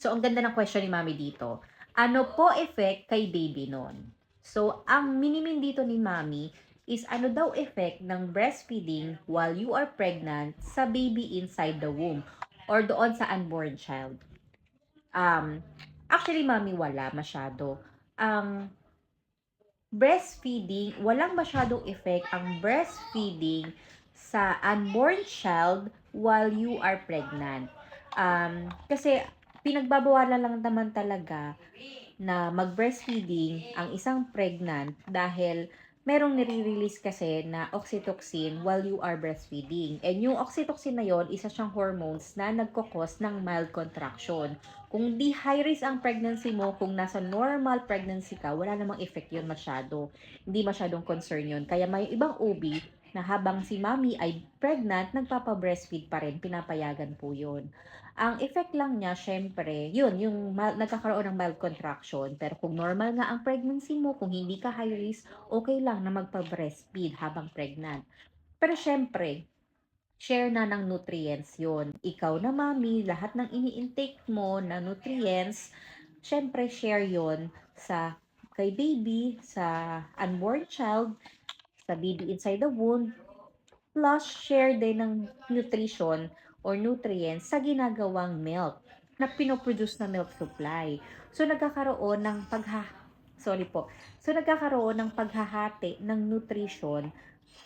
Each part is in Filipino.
So, ang ganda ng question ni Mami dito. Ano po effect kay baby nun? So, ang minimin dito ni Mami is ano daw effect ng breastfeeding while you are pregnant sa baby inside the womb or doon sa unborn child. Um, Actually, Mami, wala masyado. Ang breastfeeding, walang masyadong effect ang breastfeeding sa unborn child while you are pregnant. Kasi pinagbabawalan lang naman talaga na mag-breastfeeding ang isang pregnant dahil merong nire-release kasi na oxytocin while you are breastfeeding. And yung oxytocin na yon, isa siyang hormones na nagkakos ng mild contraction. Kung di high risk ang pregnancy mo, kung nasa normal pregnancy ka, wala namang effect yun masyado. Hindi masyadong concern yun. Kaya may ibang OB na habang si mommy ay pregnant, nagpapa-breastfeed pa rin, pinapayagan po yun. Ang effect lang niya, syempre, yun, yung nagkakaroon ng mild contraction. Pero kung normal nga ang pregnancy mo, kung hindi ka high risk, okay lang na magpa-breastfeed habang pregnant. Pero syempre, share na ng nutrients yun. Ikaw na mami, lahat ng ini-intake mo na nutrients, syempre share yon sa kay baby, sa unborn child, sa baby inside the womb, plus share din ng nutrition or nutrients sa ginagawang milk na pinoproduce na milk supply. So nagkakaroon ng nagkakaroon ng paghahati ng nutrition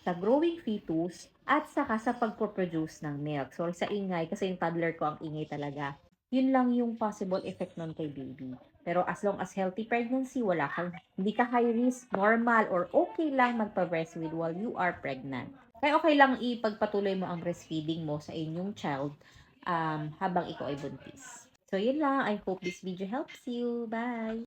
sa growing fetus at saka sa pagpo-produce ng milk. Sorry sa ingay kasi yung toddler ko ang ingay talaga. Yun lang yung possible effect nun kay baby. Pero as long as healthy pregnancy, hindi ka high risk, normal, or okay lang magpa-breastfeed while you are pregnant. Kaya okay lang ipagpatuloy mo ang breastfeeding mo sa inyong child habang ikaw ay buntis. So, yun lang. I hope this video helps you. Bye!